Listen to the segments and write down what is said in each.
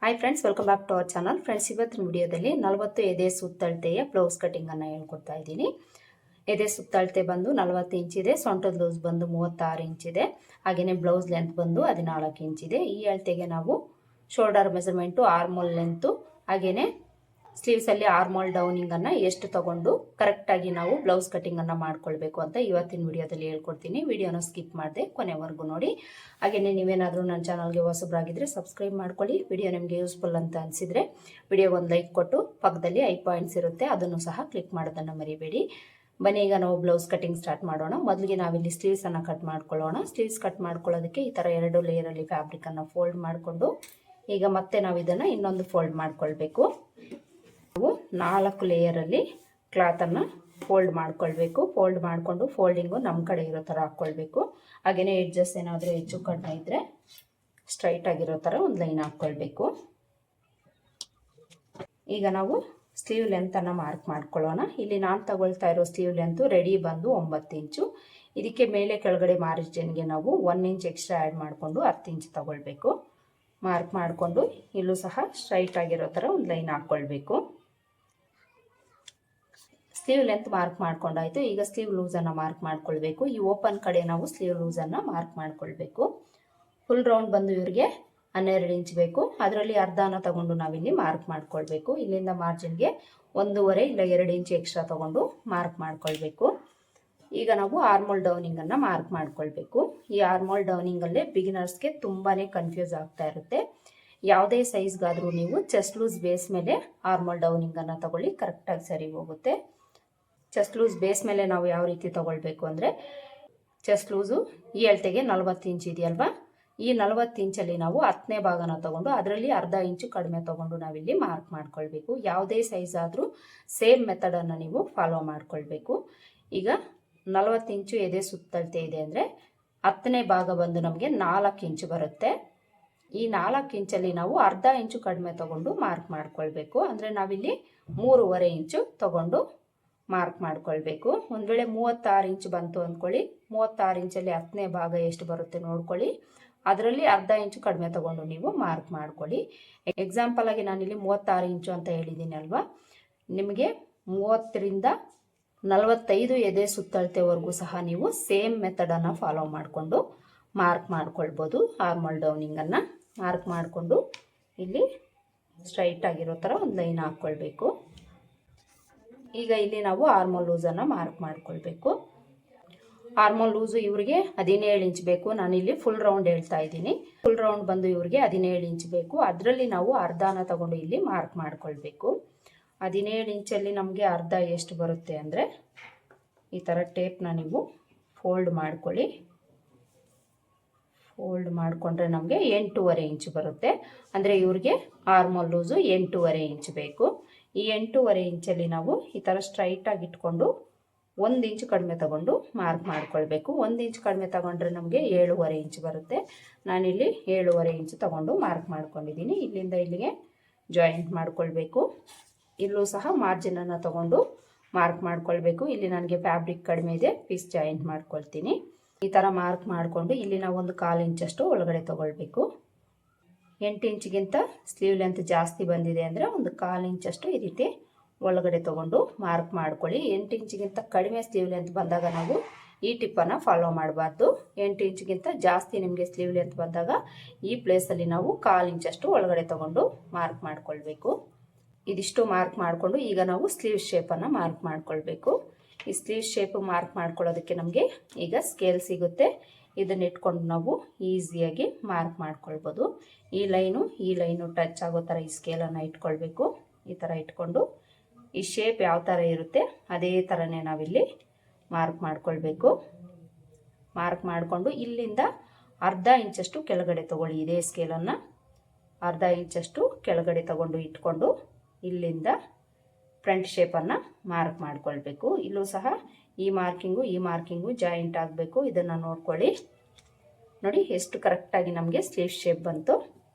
Hi friends, welcome back to our channel. Friends, ಇವತ್ತಿನ ವಿಡಿಯೋದಲ್ಲಿ 40 ಎದೆ ಸುತ್ತಳತೆಯ ಬ್ಲೌಸ್ ಕಟಿಂಗನ್ನು ಹೇಳ್ಕೊಡ್ತಾ ಇದ್ದೀನಿ. ಎದೆ ಸುತ್ತಳತೆ ಬಂದು 40 ಇಂಚಿದೆ, ಸೊಂಟದ ಲೂಸ್ ಬಂದು 36 ಇಂಚಿದೆ, ಹಾಗೆಯೇ ಬ್ಲೌಸ್ ಲೆಂತ್ ಬಂದು 14 ಇಂಚಿದೆ. ಈ ಅಳತೆಗೆ ನಾವು ಶೋಲ್ಡರ್ ಮೆಜರ್ಮೆಂಟು, ಆರ್ಮೋಲ್ ಲೆಂತು, ಹಾಗೆಯೇ ಸ್ಲೀವ್ಸಲ್ಲಿ ಆರ್ಮೋಲ್ ಡೌನಿಂಗನ್ನು ಎಷ್ಟು ತಗೊಂಡು ಕರೆಕ್ಟಾಗಿ ನಾವು ಬ್ಲೌಸ್ ಕಟಿಂಗನ್ನು ಮಾಡ್ಕೊಳ್ಬೇಕು ಅಂತ ಇವತ್ತಿನ ವಿಡಿಯೋದಲ್ಲಿ ಹೇಳ್ಕೊಡ್ತೀನಿ. ವಿಡಿಯೋನ ಸ್ಕಿಪ್ ಮಾಡದೆ ಕೊನೆವರೆಗೂ ನೋಡಿ. ಹಾಗೆಯೇ ನೀವೇನಾದರೂ ನನ್ನ ಚಾನಲ್ಗೆ ಹೊಸಬರಾಗಿದ್ದರೆ ಸಬ್ಸ್ಕ್ರೈಬ್ ಮಾಡ್ಕೊಳ್ಳಿ. ವಿಡಿಯೋ ನಿಮಗೆ ಯೂಸ್ಫುಲ್ ಅಂತ ಅನಿಸಿದರೆ ವಿಡಿಯೋ ಒಂದು ಲೈಕ್ ಕೊಟ್ಟು ಪಕ್ಕದಲ್ಲಿ 5 ಪಾಯಿಂಟ್ಸ್ ಇರುತ್ತೆ, ಅದನ್ನು ಸಹ ಕ್ಲಿಕ್ ಮಾಡೋದನ್ನು ಮರಿಬೇಡಿ. ಬನ್ನಿ, ಈಗ ನಾವು ಬ್ಲೌಸ್ ಕಟಿಂಗ್ ಸ್ಟಾರ್ಟ್ ಮಾಡೋಣ. ಮೊದಲಿಗೆ ನಾವಿಲ್ಲಿ ಸ್ಲೀವ್ಸನ್ನು ಕಟ್ ಮಾಡ್ಕೊಳ್ಳೋಣ. ಸ್ಲೀವ್ಸ್ ಕಟ್ ಮಾಡ್ಕೊಳ್ಳೋದಕ್ಕೆ ಈ ಥರ 2 ಲೇಯರಲ್ಲಿ ಫ್ಯಾಬ್ರಿಕನ್ನು ಫೋಲ್ಡ್ ಮಾಡಿಕೊಂಡು ಈಗ ಮತ್ತೆ ನಾವು ಇದನ್ನು ಇನ್ನೊಂದು ಫೋಲ್ಡ್ ಮಾಡ್ಕೊಳ್ಬೇಕು. ನಾವು 4 ಲೇಯರಲ್ಲಿ ಕ್ಲಾತನ್ನು ಫೋಲ್ಡ್ ಮಾಡ್ಕೊಳ್ಬೇಕು. ಫೋಲ್ಡ್ ಮಾಡಿಕೊಂಡು ಫೋಲ್ಡಿಂಗು ನಮ್ಮ ಕಡೆ ಇರೋ ಥರ ಹಾಕ್ಕೊಳ್ಬೇಕು. ಹಾಗೆಯೇ ಎಡ್ಜಸ್ ಏನಾದರೂ ಹೆಚ್ಚು ಕಡಿಮೆ ಇದ್ದರೆ ಸ್ಟ್ರೈಟ್ ಆಗಿರೋ ಥರ ಒಂದು ಲೈನ್ ಹಾಕ್ಕೊಳ್ಬೇಕು. ಈಗ ನಾವು ಸ್ಲೀವ್ ಲೆಂತನ್ನು ಮಾರ್ಕ್ ಮಾಡ್ಕೊಳ್ಳೋಣ. ಇಲ್ಲಿ ನಾನು ತಗೊಳ್ತಾ ಇರೋ ಸ್ಲೀವ್ ಲೆಂತು ರೆಡಿ ಬಂದು 9 ಇಂಚು. ಇದಕ್ಕೆ ಮೇಲೆ ಕೆಳಗಡೆ ಮಾರ್ಜಿನ್ಗೆ ನಾವು 1 ಇಂಚ್ ಎಕ್ಸ್ಟ್ರಾ ಆ್ಯಡ್ ಮಾಡಿಕೊಂಡು 10 ಇಂಚ್ ತಗೊಳ್ಬೇಕು. ಮಾರ್ಕ್ ಮಾಡಿಕೊಂಡು ಇಲ್ಲೂ ಸಹ ಸ್ಟ್ರೈಟ್ ಆಗಿರೋ ಥರ ಒಂದು ಲೈನ್ ಹಾಕ್ಕೊಳ್ಬೇಕು. ಸ್ಲೀವ್ ಲೆಂತ್ ಮಾರ್ಕ್ ಮಾಡ್ಕೊಂಡಾಯ್ತು. ಈಗ ಸ್ಲೀವ್ ಲೂಸನ್ನು ಮಾರ್ಕ್ ಮಾಡ್ಕೊಳ್ಬೇಕು. ಈ ಓಪನ್ ಕಡೆ ನಾವು ಸ್ಲೀವ್ ಲೂಸನ್ನು ಮಾರ್ಕ್ ಮಾಡ್ಕೊಳ್ಬೇಕು. ಫುಲ್ ರೌಂಡ್ ಬಂದು ಇವ್ರಿಗೆ 12 ಇಂಚ್ ಬೇಕು. ಅದರಲ್ಲಿ ಅರ್ಧನ ತಗೊಂಡು ನಾವಿಲ್ಲಿ ಮಾರ್ಕ್ ಮಾಡ್ಕೊಳ್ಬೇಕು. ಇಲ್ಲಿಂದ ಮಾರ್ಜಿನ್ಗೆ 1.5 ಇಲ್ಲ 2 ಇಂಚ್ ಎಕ್ಸ್ಟ್ರಾ ತಗೊಂಡು ಮಾರ್ಕ್ ಮಾಡ್ಕೊಳ್ಬೇಕು. ಈಗ ನಾವು ಆರ್ಮೋಲ್ ಡೌನಿಂಗನ್ನು ಮಾರ್ಕ್ ಮಾಡ್ಕೊಳ್ಬೇಕು. ಈ ಆರ್ಮೋಲ್ ಡೌನಿಂಗಲ್ಲೇ ಬಿಗಿನರ್ಸ್ಗೆ ತುಂಬಾ ಕನ್ಫ್ಯೂಸ್ ಆಗ್ತಾ ಇರುತ್ತೆ. ಯಾವುದೇ ಸೈಜ್ಗಾದರೂ ನೀವು ಚೆಸ್ಟ್ ಲೂಸ್ ಬೇಸ್ ಮೇಲೆ ಆರ್ಮೋಲ್ ಡೌನಿಂಗನ್ನು ತಗೊಳ್ಳಿ, ಕರೆಕ್ಟಾಗಿ ಸರಿ ಹೋಗುತ್ತೆ. ಚೆಸ್ಟ್ ಲೂಸ್ ಬೇಸ್ ಮೇಲೆ ನಾವು ಯಾವ ರೀತಿ ತಗೊಳ್ಬೇಕು ಅಂದರೆ, ಚೆಸ್ಟ್ ಲೂಸು ಈ ಅಳತೆಗೆ 40 ಇಂಚ್ ಇದೆಯಲ್ವಾ, ಈ 40 ಇಂಚಲ್ಲಿ ನಾವು 10ನೇ ಭಾಗನ ತಗೊಂಡು ಅದರಲ್ಲಿ ಅರ್ಧ ಇಂಚು ಕಡಿಮೆ ತಗೊಂಡು ನಾವಿಲ್ಲಿ ಮಾರ್ಕ್ ಮಾಡ್ಕೊಳ್ಬೇಕು. ಯಾವುದೇ ಸೈಜ್ ಆದರೂ ಸೇಮ್ ಮೆಥಡನ್ನು ನೀವು ಫಾಲೋ ಮಾಡ್ಕೊಳ್ಬೇಕು. ಈಗ 40 ಇಂಚು ಎದೆ ಸುತ್ತಳತೆ ಇದೆ ಅಂದರೆ 10ನೇ ಭಾಗ ಬಂದು ನಮಗೆ 4 ಇಂಚು ಬರುತ್ತೆ. ಈ 4 ಇಂಚಲ್ಲಿ ನಾವು ಅರ್ಧ ಇಂಚು ಕಡಿಮೆ ತಗೊಂಡು ಮಾರ್ಕ್ ಮಾಡ್ಕೊಳ್ಬೇಕು. ಅಂದರೆ ನಾವಿಲ್ಲಿ 3.5 ಇಂಚು ತಗೊಂಡು ಮಾರ್ಕ್ ಮಾಡ್ಕೊಳ್ಬೇಕು. ಒಂದು ವೇಳೆ 36 ಇಂಚು ಬಂತು ಅಂದ್ಕೊಳ್ಳಿ, 36 ಇಂಚಲ್ಲಿ 10ನೇ ಭಾಗ ಎಷ್ಟು ಬರುತ್ತೆ ನೋಡ್ಕೊಳ್ಳಿ, ಅದರಲ್ಲಿ ಅರ್ಧ ಇಂಚು ಕಡಿಮೆ ತಗೊಂಡು ನೀವು ಮಾರ್ಕ್ ಮಾಡ್ಕೊಳ್ಳಿ. ಎಕ್ಸಾಂಪಲ್ ಆಗಿ ನಾನಿಲ್ಲಿ 36 ಇಂಚು ಅಂತ ಹೇಳಿದ್ದೀನಿ ಅಲ್ವಾ, ನಿಮಗೆ 30ರಿಂದ 45 ಎದೆ ಸುತ್ತಳತೆವರೆಗೂ ಸಹ ನೀವು ಸೇಮ್ ಮೆಥಡನ್ನು ಫಾಲೋ ಮಾಡಿಕೊಂಡು ಮಾರ್ಕ್ ಮಾಡ್ಕೊಳ್ಬೋದು. ಆರ್ಮೋಲ್ ಡೌನಿಂಗನ್ನು ಮಾರ್ಕ್ ಮಾಡಿಕೊಂಡು ಇಲ್ಲಿ ಸ್ಟ್ರೈಟ್ ಆಗಿರೋ ಥರ ಒಂದು ಲೈನ್ ಹಾಕ್ಕೊಳ್ಬೇಕು. ಈಗ ಇಲ್ಲಿ ನಾವು ಆರ್ಮೋಲ್ ಲೂಸನ್ನು ಮಾರ್ಕ್ ಮಾಡ್ಕೊಳ್ಬೇಕು. ಆರ್ಮೋಲ್ ಲೂಸು ಇವರಿಗೆ 17 ಇಂಚ್ ಬೇಕು. ನಾನಿಲ್ಲಿ ಫುಲ್ ರೌಂಡ್ ಹೇಳ್ತಾ ಇದ್ದೀನಿ. ಫುಲ್ ರೌಂಡ್ ಬಂದು ಇವರಿಗೆ 17 ಇಂಚ್ ಬೇಕು. ಅದರಲ್ಲಿ ನಾವು ಅರ್ಧನ ತಗೊಂಡು ಇಲ್ಲಿ ಮಾರ್ಕ್ ಮಾಡ್ಕೊಳ್ಬೇಕು. 17 ಇಂಚಲ್ಲಿ ನಮಗೆ ಅರ್ಧ ಎಷ್ಟು ಬರುತ್ತೆ ಅಂದರೆ, ಈ ಥರ ಟೇಪ್ನ ನೀವು ಫೋಲ್ಡ್ ಮಾಡ್ಕೊಳ್ಳಿ. ಫೋಲ್ಡ್ ಮಾಡಿಕೊಂಡ್ರೆ ನಮಗೆ 8.5 ಇಂಚ್ ಬರುತ್ತೆ. ಅಂದರೆ ಇವ್ರಿಗೆ ಆರ್ಮೋಲ್ ಲೂಸು 8.5 ಇಂಚ್ ಬೇಕು. ಈ 8.5 ಇಂಚಲ್ಲಿ ನಾವು ಈ ಥರ ಸ್ಟ್ರೈಟಾಗಿ ಇಟ್ಕೊಂಡು 1 ಇಂಚ್ ಕಡಿಮೆ ತಗೊಂಡು ಮಾರ್ಕ್ ಮಾಡ್ಕೊಳ್ಬೇಕು. 1 ಇಂಚ್ ಕಡಿಮೆ ತಗೊಂಡ್ರೆ ನಮಗೆ 7.5 ಇಂಚ್ ಬರುತ್ತೆ. ನಾನಿಲ್ಲಿ 7.5 ಇಂಚ್ ತಗೊಂಡು ಮಾರ್ಕ್ ಮಾಡ್ಕೊಂಡಿದ್ದೀನಿ. ಇಲ್ಲಿಂದ ಇಲ್ಲಿಗೆ ಜಾಯಿಂಟ್ ಮಾಡ್ಕೊಳ್ಬೇಕು. ಇಲ್ಲೂ ಸಹ ಮಾರ್ಜಿನನ್ನು ತಗೊಂಡು ಮಾರ್ಕ್ ಮಾಡ್ಕೊಳ್ಬೇಕು. ಇಲ್ಲಿ ನನಗೆ ಫ್ಯಾಬ್ರಿಕ್ ಕಡಿಮೆ ಇದೆ, ಪೀಸ್ ಜಾಯಿಂಟ್ ಮಾಡ್ಕೊಳ್ತೀನಿ. ಈ ಥರ ಮಾರ್ಕ್ ಮಾಡಿಕೊಂಡು ಇಲ್ಲಿ ನಾವು ಒಂದು 1/4 ಇಂಚಷ್ಟು ಒಳಗಡೆ ತೊಗೊಳ್ಬೇಕು. 8 ಇಂಚಿಗಿಂತ ಸ್ಲೀವ್ ಲೆಂತ್ ಜಾಸ್ತಿ ಬಂದಿದೆ ಅಂದರೆ ಒಂದು 1/4 ಇಂಚಷ್ಟು ಈ ರೀತಿ ಒಳಗಡೆ ತೊಗೊಂಡು ಮಾರ್ಕ್ ಮಾಡ್ಕೊಳ್ಳಿ. 8 ಇಂಚಿಗಿಂತ ಕಡಿಮೆ ಸ್ಲೀವ್ ಲೆಂತ್ ಬಂದಾಗ ನಾವು ಈ ಟಿಪ್ಪನ್ನು ಫಾಲೋ ಮಾಡಬಾರ್ದು. 8 ಇಂಚಿಗಿಂತ ಜಾಸ್ತಿ ನಿಮಗೆ ಸ್ಲೀವ್ ಲೆಂತ್ ಬಂದಾಗ ಈ ಪ್ಲೇಸಲ್ಲಿ ನಾವು 1/4 ಇಂಚಷ್ಟು ಒಳಗಡೆ ತೊಗೊಂಡು ಮಾರ್ಕ್ ಮಾಡ್ಕೊಳ್ಬೇಕು. ಇದಿಷ್ಟು ಮಾರ್ಕ್ ಮಾಡಿಕೊಂಡು ಈಗ ನಾವು ಸ್ಲೀವ್ ಶೇಪನ್ನು ಮಾರ್ಕ್ ಮಾಡ್ಕೊಳ್ಬೇಕು. ಈ ಸ್ಲೀವ್ ಶೇಪ್ ಮಾರ್ಕ್ ಮಾಡ್ಕೊಳ್ಳೋದಕ್ಕೆ ನಮಗೆ ಈಗ ಸ್ಕೇಲ್ ಸಿಗುತ್ತೆ. ಇದನ್ನ ಇಟ್ಕೊಂಡು ನಾವು ಈಸಿಯಾಗಿ ಮಾರ್ಕ್ ಮಾಡ್ಕೊಳ್ಬೋದು. ಈ ಲೈನು ಟಚ್ ಆಗೋ ಥರ ಈ ಸ್ಕೇಲನ್ನು ಇಟ್ಕೊಳ್ಬೇಕು. ಈ ಥರ ಇಟ್ಕೊಂಡು ಈ ಶೇಪ್ ಯಾವ ಥರ ಇರುತ್ತೆ ಅದೇ ಥರನೇ ನಾವಿಲ್ಲಿ ಮಾರ್ಕ್ ಮಾಡ್ಕೊಳ್ಬೇಕು. ಮಾರ್ಕ್ ಮಾಡಿಕೊಂಡು ಇಲ್ಲಿಂದ ಅರ್ಧ ಇಂಚಷ್ಟು ಕೆಳಗಡೆ ತಗೊಳ್ಳಿ. ಇದೇ ಸ್ಕೇಲನ್ನು ಅರ್ಧ ಇಂಚಷ್ಟು ಕೆಳಗಡೆ ತಗೊಂಡು ಇಟ್ಕೊಂಡು ಇಲ್ಲಿಂದ ಫ್ರಂಟ್ ಶೇಪನ್ನು ಮಾರ್ಕ್ ಮಾಡ್ಕೊಳ್ಬೇಕು. ಇಲ್ಲೂ ಸಹ ಈ ಮಾರ್ಕಿಂಗು ಜಾಯಿಂಟ್ ಆಗಬೇಕು. ಇದನ್ನು ನೋಡ್ಕೊಳ್ಳಿ. ನೋಡಿ ಎಷ್ಟು ಕರೆಕ್ಟಾಗಿ ನಮಗೆ ಸ್ಲೀವ್ ಶೇಪ್ ಬಂತು.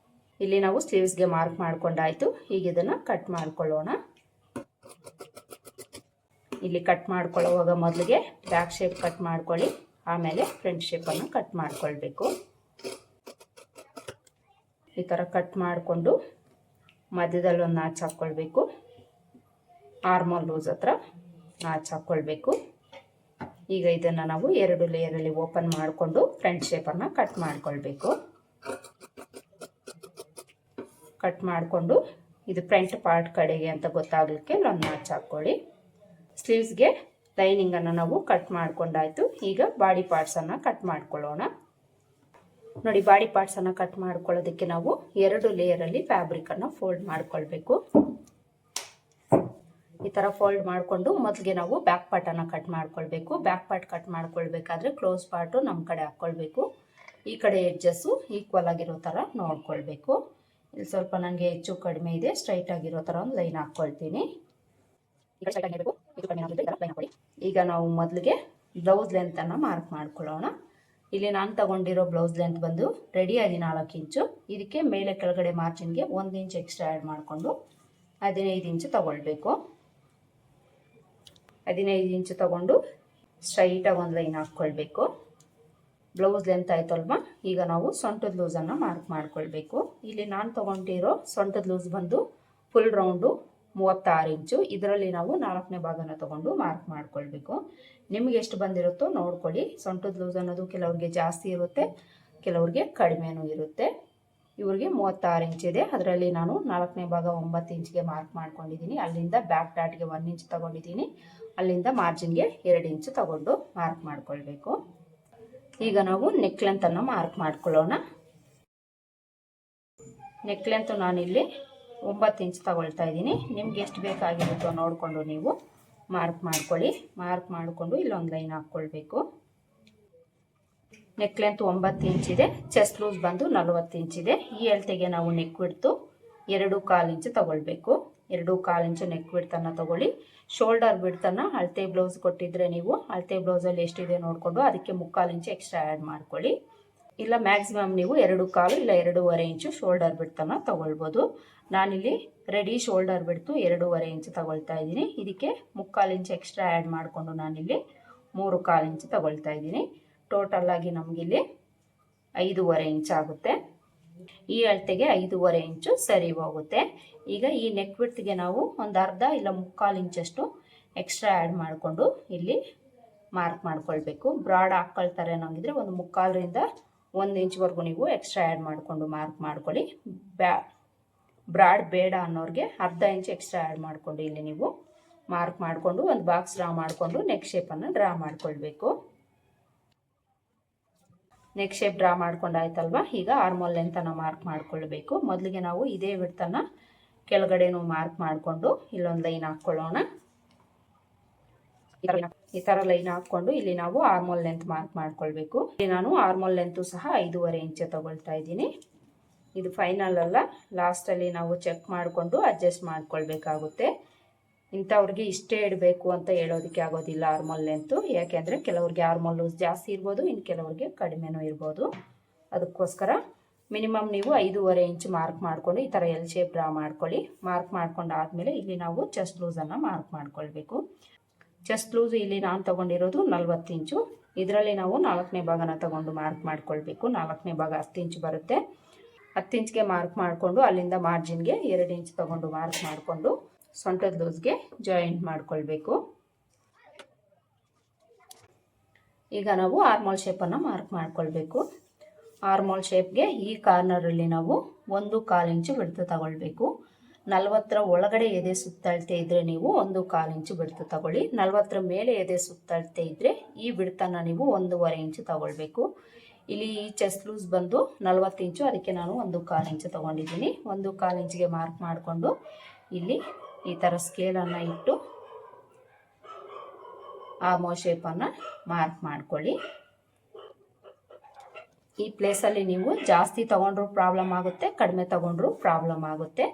ಇಲ್ಲಿ ನಾವು ಸ್ಲೀವ್ಸ್ಗೆ ಮಾರ್ಕ್ ಮಾಡ್ಕೊಂಡಾಯಿತು. ಈಗ ಇದನ್ನು ಕಟ್ ಮಾಡ್ಕೊಳ್ಳೋಣ. ಇಲ್ಲಿ ಕಟ್ ಮಾಡ್ಕೊಳ್ಳೋವಾಗ ಮೊದಲಿಗೆ ಬ್ಯಾಕ್ ಶೇಪ್ ಕಟ್ ಮಾಡ್ಕೊಳ್ಳಿ, ಆಮೇಲೆ ಫ್ರಂಟ್ ಶೇಪನ್ನು ಕಟ್ ಮಾಡ್ಕೊಳ್ಬೇಕು. ಈ ಥರ ಕಟ್ ಮಾಡಿಕೊಂಡು ಮಧ್ಯದಲ್ಲಿ ಒಂದು ನಾಚ್ ಹಾಕ್ಕೊಳ್ಬೇಕು. ಆರ್ಮೋಲ್ ಲೂಸ್ ಹತ್ರ ನಾಚ್ ಹಾಕ್ಕೊಳ್ಬೇಕು. ಈಗ ಇದನ್ನು ನಾವು 2 ಲೇಯರಲ್ಲಿ ಓಪನ್ ಮಾಡಿಕೊಂಡು ಫ್ರಂಟ್ ಶೇಪನ್ನು ಕಟ್ ಮಾಡ್ಕೊಳ್ಬೇಕು. ಕಟ್ ಮಾಡಿಕೊಂಡು ಇದು ಫ್ರಂಟ್ ಪಾರ್ಟ್ ಕಡೆಗೆ ಅಂತ ಗೊತ್ತಾಗಲಿಕ್ಕೆ ಒಂದು ನಾಚ್ ಹಾಕ್ಕೊಳ್ಳಿ. ಸ್ಲೀವ್ಸ್ಗೆ ಲೈನಿಂಗನ್ನು ನಾವು ಕಟ್ ಮಾಡ್ಕೊಂಡಾಯ್ತು. ಈಗ ಬಾಡಿ ಪಾರ್ಟ್ಸನ್ನು ಕಟ್ ಮಾಡ್ಕೊಳ್ಳೋಣ. ನೋಡಿ, ಬಾಡಿ ಪಾರ್ಟ್ಸನ್ನು ಕಟ್ ಮಾಡ್ಕೊಳ್ಳೋದಕ್ಕೆ ನಾವು 2 ಲೇಯರಲ್ಲಿ ಫ್ಯಾಬ್ರಿಕನ್ನು ಫೋಲ್ಡ್ ಮಾಡ್ಕೊಳ್ಬೇಕು. ಈ ಥರ ಫೋಲ್ಡ್ ಮಾಡಿಕೊಂಡು ಮೊದಲಿಗೆ ನಾವು ಬ್ಯಾಕ್ ಪಾರ್ಟನ್ನು ಕಟ್ ಮಾಡ್ಕೊಳ್ಬೇಕು. ಬ್ಯಾಕ್ ಪಾರ್ಟ್ ಕಟ್ ಮಾಡ್ಕೊಳ್ಬೇಕಾದ್ರೆ ಕ್ಲೋಸ್ ಪಾರ್ಟು ನಮ್ಮ ಕಡೆ ಹಾಕ್ಕೊಳ್ಬೇಕು. ಈ ಕಡೆ ಎಡ್ಜಸ್ಸು ಈಕ್ವಲ್ ಆಗಿರೋ ಥರ ನೋಡ್ಕೊಳ್ಬೇಕು. ಇಲ್ಲಿ ಸ್ವಲ್ಪ ನನಗೆ ಹೆಚ್ಚು ಕಡಿಮೆ ಇದೆ, ಸ್ಟ್ರೈಟ್ ಆಗಿರೋ ಥರ ಒಂದು ಲೈನ್ ಹಾಕ್ಕೊಳ್ತೀನಿ. ಈಗ ನಾವು ಮೊದಲಿಗೆ ಬ್ಲೌಸ್ ಲೆಂತನ್ನು ಮಾರ್ಕ್ ಮಾಡ್ಕೊಳ್ಳೋಣ. ಇಲ್ಲಿ ನಾನು ತಗೊಂಡಿರೋ ಬ್ಲೌಸ್ ಲೆಂತ್ ಬಂದು ರೆಡಿ 14 ಇಂಚು. ಇದಕ್ಕೆ ಮೇಲೆ ಕೆಳಗಡೆ ಮಾರ್ಜಿನ್ಗೆ 1 ಇಂಚ್ ಎಕ್ಸ್ಟ್ರಾ ಆ್ಯಡ್ ಮಾಡಿಕೊಂಡು 15 ಇಂಚು ತಗೊಳ್ಬೇಕು. 15 ಇಂಚು ತಗೊಂಡು ಸ್ಟ್ರೈಟಾಗಿ ಒಂದು ಲೈನ್ ಹಾಕ್ಕೊಳ್ಬೇಕು. ಬ್ಲೌಸ್ ಲೆಂತ್ ಆಯ್ತಲ್ವಾ. ಈಗ ನಾವು ಸೊಂಟದ ಲೂಸನ್ನು ಮಾರ್ಕ್ ಮಾಡ್ಕೊಳ್ಬೇಕು. ಇಲ್ಲಿ ನಾನು ತಗೊಂಡಿರೋ ಸೊಂಟದ ಲೂಸ್ ಬಂದು ಫುಲ್ ರೌಂಡು 36 ಇಂಚು. ಇದರಲ್ಲಿ ನಾವು 4ನೇ ಭಾಗನ ತಗೊಂಡು ಮಾರ್ಕ್ ಮಾಡ್ಕೊಳ್ಬೇಕು. ನಿಮ್ಗೆ ಎಷ್ಟು ಬಂದಿರುತ್ತೋ ನೋಡ್ಕೊಳ್ಳಿ. ಸೊಂಟದ ಲೂಸ್ ಅನ್ನೋದು ಕೆಲವ್ರಿಗೆ ಜಾಸ್ತಿ ಇರುತ್ತೆ, ಕೆಲವ್ರಿಗೆ ಕಡಿಮೆನೂ ಇರುತ್ತೆ. ಇವ್ರಿಗೆ 36 ಇಂಚ್ ಇದೆ. ಅದರಲ್ಲಿ ನಾನು 4ನೇ ಭಾಗ 9 ಇಂಚ್ಗೆ ಮಾರ್ಕ್ ಮಾಡ್ಕೊಂಡಿದ್ದೀನಿ. ಅಲ್ಲಿಂದ ಬ್ಯಾಕ್ ಡಾಟ್ಗೆ 1 ಇಂಚ್ ತಗೊಂಡಿದ್ದೀನಿ. ಅಲ್ಲಿಂದ ಮಾರ್ಜಿನ್ಗೆ 2 ಇಂಚು ತಗೊಂಡು ಮಾರ್ಕ್ ಮಾಡ್ಕೊಳ್ಬೇಕು. ಈಗ ನಾವು ನೆಕ್ ಲೆಂತನ್ನು ಮಾರ್ಕ್ ಮಾಡ್ಕೊಳ್ಳೋಣ. ನೆಕ್ ಲೆಂತ್ ನಾನಿಲ್ಲಿ 9 ಇಂಚ್ ತಗೊಳ್ತಾ ಇದ್ದೀನಿ. ನಿಮ್ಗೆ ಎಷ್ಟು ಬೇಕಾಗಿರುತ್ತೋ ನೋಡಿಕೊಂಡು ನೀವು ಮಾರ್ಕ್ ಮಾಡ್ಕೊಳ್ಳಿ. ಮಾರ್ಕ್ ಮಾಡಿಕೊಂಡು ಇಲ್ಲೊಂದು ಲೈನ್ ಹಾಕ್ಕೊಳ್ಬೇಕು. ನೆಕ್ ಲೆಂತ್ 9 ಇಂಚ್ ಇದೆ. ಚೆಸ್ಟ್ ಲೂಸ್ ಬಂದು 40 ಇಂಚ್ ಇದೆ. ಈ ಅಳತೆಗೆ ನಾವು ನೆಕ್ ವಿಡ್ತು 2.25 ಇಂಚ್ ತಗೊಳ್ಬೇಕು. 2.25 ಇಂಚು ನೆಕ್ ವಿಡ್ತನ್ನು ತಗೊಳ್ಳಿ. ಶೋಲ್ಡರ್ ವಿಡ್ತನ್ನು ಅಳತೆ ಬ್ಲೌಸ್ ಕೊಟ್ಟಿದ್ರೆ ನೀವು ಅಳತೆ ಬ್ಲೌಸಲ್ಲಿ ಎಷ್ಟಿದೆ ನೋಡಿಕೊಂಡು ಅದಕ್ಕೆ 3/4 ಇಂಚ್ ಎಕ್ಸ್ಟ್ರಾ ಆ್ಯಡ್ ಮಾಡ್ಕೊಳ್ಳಿ. ಇಲ್ಲ ಮ್ಯಾಕ್ಸಿಮಮ್ ನೀವು 2.25 ಇಲ್ಲ 2.5 ಇಂಚು ಶೋಲ್ಡರ್ ಬಿಡ್ತನ್ನು ತಗೊಳ್ಬೋದು. ನಾನಿಲ್ಲಿ ರೆಡಿ ಶೋಲ್ಡರ್ ಬಿಡ್ತು 2.5 ಇಂಚ್ ತಗೊಳ್ತಾ ಇದ್ದೀನಿ. ಇದಕ್ಕೆ 3/4 ಇಂಚ್ ಎಕ್ಸ್ಟ್ರಾ ಆ್ಯಡ್ ಮಾಡಿಕೊಂಡು ನಾನಿಲ್ಲಿ 3/4 ಇಂಚ್ ತಗೊಳ್ತಾ ಇದ್ದೀನಿ. ಟೋಟಲ್ ಆಗಿ ನಮಗಿಲ್ಲಿ 5.5 ಇಂಚ್ ಆಗುತ್ತೆ. ಈ ಅಳತೆಗೆ 5.5 ಇಂಚು ಸರಿ ಹೋಗುತ್ತೆ. ಈಗ ಈ ನೆಕ್ ವಿಡ್ತ್ಗೆ ನಾವು ಒಂದು ಅರ್ಧ ಇಲ್ಲ 3/4 ಇಂಚಷ್ಟು ಎಕ್ಸ್ಟ್ರಾ ಆ್ಯಡ್ ಮಾಡಿಕೊಂಡು ಇಲ್ಲಿ ಮಾರ್ಕ್ ಮಾಡ್ಕೊಳ್ಬೇಕು. ಬ್ರಾಡ್ ಹಾಕ್ಕೊಳ್ತಾರೆ ಅನ್ನೋಂಗಿದ್ರೆ ಒಂದು 3/4ರಿಂದ 1 ಇಂಚ್ವರೆಗೂ ನೀವು ಎಕ್ಸ್ಟ್ರಾ ಆ್ಯಡ್ ಮಾಡಿಕೊಂಡು ಮಾರ್ಕ್ ಮಾಡ್ಕೊಳ್ಳಿ. ಬ್ರಾಡ್ ಬೇಡ ಅನ್ನೋರಿಗೆ ಅರ್ಧ ಇಂಚ್ ಎಕ್ಸ್ಟ್ರಾ ಆ್ಯಡ್ ಮಾಡಿಕೊಂಡು ಇಲ್ಲಿ ನೀವು ಮಾರ್ಕ್ ಮಾಡಿಕೊಂಡು ಒಂದು ಬಾಕ್ಸ್ ಡ್ರಾ ಮಾಡಿಕೊಂಡು ನೆಕ್ ಶೇಪನ್ನು ಡ್ರಾ ಮಾಡ್ಕೊಳ್ಬೇಕು. ನೆಕ್ ಶೇಪ್ ಡ್ರಾ ಮಾಡ್ಕೊಂಡಾಯ್ತಲ್ವ. ಈಗ ಆರ್ಮೋಲ್ ಲೆಂತನ್ನು ಮಾರ್ಕ್ ಮಾಡ್ಕೊಳ್ಬೇಕು. ಮೊದಲಿಗೆ ನಾವು ಇದೇ ವಿಡ್ತನ್ನು ಕೆಳಗಡೆನೂ ಮಾರ್ಕ್ ಮಾಡಿಕೊಂಡು ಇಲ್ಲೊಂದು ಲೈನ್ ಹಾಕ್ಕೊಳ್ಳೋಣ. ಈ ಥರ ಲೈನ್ ಹಾಕ್ಕೊಂಡು ಇಲ್ಲಿ ನಾವು ಆರ್ಮೋಲ್ ಲೆಂತ್ ಮಾರ್ಕ್ ಮಾಡ್ಕೊಳ್ಬೇಕು. ಇಲ್ಲಿ ನಾನು ಆರ್ಮೋಲ್ ಲೆಂತು ಸಹ 5.5 ಇಂಚ್ ತಗೊಳ್ತಾ ಇದ್ದೀನಿ. ಇದು ಫೈನಲ್ ಅಲ್ಲ, ಲಾಸ್ಟಲ್ಲಿ ನಾವು ಚೆಕ್ ಮಾಡಿಕೊಂಡು ಅಡ್ಜಸ್ಟ್ ಮಾಡ್ಕೊಳ್ಬೇಕಾಗುತ್ತೆ. ಇಂಥವ್ರಿಗೆ ಇಷ್ಟೇ ಇಡಬೇಕು ಅಂತ ಹೇಳೋದಕ್ಕೆ ಆಗೋದಿಲ್ಲ ಆರ್ಮೋಲ್ ಲೆಂತು. ಯಾಕೆಂದರೆ ಕೆಲವ್ರಿಗೆ ಆರ್ಮೋಲ್ ಲೂಸ್ ಜಾಸ್ತಿ ಇರ್ಬೋದು, ಇನ್ನು ಕೆಲವ್ರಿಗೆ ಕಡಿಮೆನೂ ಇರ್ಬೋದು. ಅದಕ್ಕೋಸ್ಕರ ಮಿನಿಮಮ್ ನೀವು 5.5 ಇಂಚ್ ಮಾರ್ಕ್ ಮಾಡಿಕೊಂಡು ಈ ಥರ ಎಲ್ ಶೇಪ್ ಡ್ರಾ ಮಾಡ್ಕೊಳ್ಳಿ. ಮಾರ್ಕ್ ಮಾಡ್ಕೊಂಡು ಆದಮೇಲೆ ಇಲ್ಲಿ ನಾವು ಚೆಸ್ಟ್ ಲೂಸನ್ನು ಮಾರ್ಕ್ ಮಾಡ್ಕೊಳ್ಬೇಕು. ಚೆಸ್ಟ್ ಲೂಸ್ ಇಲ್ಲಿ ನಾನು ತೊಗೊಂಡಿರೋದು 40 ಇಂಚು. ಇದರಲ್ಲಿ ನಾವು 4ನೇ ಭಾಗನ ತಗೊಂಡು ಮಾರ್ಕ್ ಮಾಡ್ಕೊಳ್ಬೇಕು. 4ನೇ ಭಾಗ 10 ಇಂಚ್ ಬರುತ್ತೆ. 10 ಇಂಚ್ಗೆ ಮಾರ್ಕ್ ಮಾಡಿಕೊಂಡು ಅಲ್ಲಿಂದ ಮಾರ್ಜಿನ್ಗೆ 2 ಇಂಚ್ ತಗೊಂಡು ಮಾರ್ಕ್ ಮಾಡಿಕೊಂಡು ಸೊಂಟದ ಲೂಸ್ಗೆ ಜಾಯಿಂಟ್ ಮಾಡ್ಕೊಳ್ಬೇಕು. ಈಗ ನಾವು ಆರ್ಮೋಲ್ ಶೇಪನ್ನು ಮಾರ್ಕ್ ಮಾಡ್ಕೊಳ್ಬೇಕು. ಆರ್ಮೋಲ್ ಶೇಪ್ಗೆ ಈ ಕಾರ್ನರಲ್ಲಿ ನಾವು 1/4 ಇಂಚು ಬಿಡ್ತು ತಗೊಳ್ಬೇಕು. 40ರ ಒಳಗಡೆ ಎದೆ ಸುತ್ತಳತೆ ಇದ್ದರೆ ನೀವು 1/4 ಇಂಚು ಬಿಡ್ತು ತಗೊಳ್ಳಿ. 40ರ ಮೇಲೆ ಎದೆ ಸುತ್ತಳತೆ ಇದ್ದರೆ ಈ ಬಿಡ್ತನ್ನು ನೀವು 1.5 ಇಂಚು ತಗೊಳ್ಬೇಕು. ಇಲ್ಲಿ ಈ ಚೆಸ್ಟ್ ಲೂಸ್ ಬಂದು 40 ಇಂಚು, ಅದಕ್ಕೆ ನಾನು 1/4 ಇಂಚು ತಗೊಂಡಿದ್ದೀನಿ. 1/4 ಇಂಚಿಗೆ ಮಾರ್ಕ್ ಮಾಡಿಕೊಂಡು ಇಲ್ಲಿ ಈ ಥರ ಸ್ಕೇಲನ್ನು ಇಟ್ಟು ಆರ್ಮೋಲ್ ಶೇಪನ್ನು ಮಾರ್ಕ್ ಮಾಡ್ಕೊಳ್ಳಿ. ಈ ಪ್ಲೇಸಲ್ಲಿ ನೀವು ಜಾಸ್ತಿ ತೊಗೊಂಡ್ರೂ ಪ್ರಾಬ್ಲಮ್ ಆಗುತ್ತೆ, ಕಡಿಮೆ ತೊಗೊಂಡ್ರೂ ಪ್ರಾಬ್ಲಮ್ ಆಗುತ್ತೆ.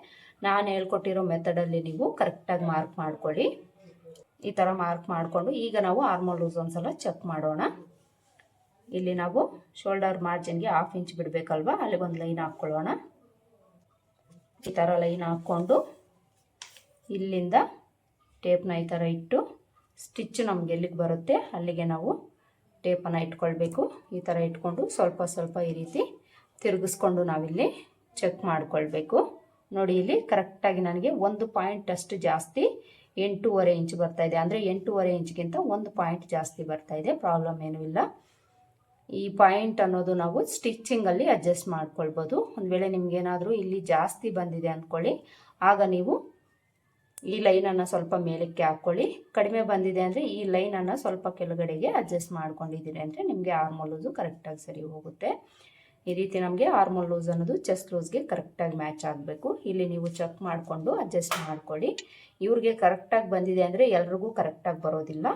ನಾನು ಹೇಳ್ಕೊಟ್ಟಿರೋ ಮೆಥಡಲ್ಲಿ ನೀವು ಕರೆಕ್ಟಾಗಿ ಮಾರ್ಕ್ ಮಾಡ್ಕೊಳ್ಳಿ. ಈ ಥರ ಮಾರ್ಕ್ ಮಾಡಿಕೊಂಡು ಈಗ ನಾವು ಆರ್ಮೋಲ್ ಲೂಸ್ ಒಂದ್ಸಲ ಚೆಕ್ ಮಾಡೋಣ. ಇಲ್ಲಿ ನಾವು ಶೋಲ್ಡರ್ ಮಾರ್ಜಿನ್ಗೆ 1/2 ಇಂಚ್ ಬಿಡಬೇಕಲ್ವ, ಅಲ್ಲಿ ಒಂದು ಲೈನ್ ಹಾಕ್ಕೊಳ್ಳೋಣ. ಈ ಥರ ಲೈನ್ ಹಾಕ್ಕೊಂಡು ಇಲ್ಲಿಂದ ಟೇಪ್ನ ಈ ಥರ ಇಟ್ಟು ಸ್ಟಿಚ್ ನಮ್ಗೆ ಎಲ್ಲಿಗೆ ಬರುತ್ತೆ ಅಲ್ಲಿಗೆ ನಾವು ಟೇಪನ್ನು ಇಟ್ಕೊಳ್ಬೇಕು. ಈ ಥರ ಇಟ್ಕೊಂಡು ಸ್ವಲ್ಪ ಸ್ವಲ್ಪ ಈ ರೀತಿ ತಿರುಗಿಸ್ಕೊಂಡು ನಾವಿಲ್ಲಿ ಚೆಕ್ ಮಾಡ್ಕೊಳ್ಬೇಕು. ನೋಡಿ ಇಲ್ಲಿ ಕರೆಕ್ಟಾಗಿ ನನಗೆ 1 ಪಾಯಿಂಟ್ ಅಷ್ಟು ಜಾಸ್ತಿ 8.5 ಇಂಚ್ ಬರ್ತಾ ಇದೆ. ಅಂದರೆ 8.5 ಇಂಚ್ಗಿಂತ 1 ಪಾಯಿಂಟ್ ಜಾಸ್ತಿ ಬರ್ತಾ ಇದೆ. ಪ್ರಾಬ್ಲಮ್ ಏನೂ ಇಲ್ಲ. ಈ ಪಾಯಿಂಟ್ ಅನ್ನೋದು ನಾವು ಸ್ಟಿಚ್ಚಿಂಗಲ್ಲಿ ಅಡ್ಜಸ್ಟ್ ಮಾಡ್ಕೊಳ್ಬೋದು. ಒಂದು ವೇಳೆ ನಿಮ್ಗೇನಾದರೂ ಇಲ್ಲಿ ಜಾಸ್ತಿ ಬಂದಿದೆ ಅಂದ್ಕೊಳ್ಳಿ, ಆಗ ನೀವು ಈ ಲೈನನ್ನು ಸ್ವಲ್ಪ ಮೇಲಕ್ಕೆ ಹಾಕ್ಕೊಳ್ಳಿ. ಕಡಿಮೆ ಬಂದಿದೆ ಅಂದರೆ ಈ ಲೈನನ್ನು ಸ್ವಲ್ಪ ಕೆಳಗಡೆಗೆ ಅಡ್ಜಸ್ಟ್ ಮಾಡ್ಕೊಂಡಿದ್ದೀರಿ ಅಂದರೆ ನಿಮಗೆ ಆರ್ಮೋಲ್ ಲೂಸು ಕರೆಕ್ಟಾಗಿ ಸರಿ ಹೋಗುತ್ತೆ. ಈ ರೀತಿ ನಮಗೆ ಆರ್ಮೋಲ್ ಲೂಸ್ ಅನ್ನೋದು ಚೆಸ್ಟ್ ಲೂಸ್ಗೆ ಕರೆಕ್ಟಾಗಿ ಮ್ಯಾಚ್ ಆಗಬೇಕು. ಇಲ್ಲಿ ನೀವು ಚೆಕ್ ಮಾಡಿಕೊಂಡು ಅಡ್ಜಸ್ಟ್ ಮಾಡ್ಕೊಳ್ಳಿ. ಇವ್ರಿಗೆ ಕರೆಕ್ಟಾಗಿ ಬಂದಿದೆ ಅಂದರೆ ಎಲ್ರಿಗೂ ಕರೆಕ್ಟಾಗಿ ಬರೋದಿಲ್ಲ.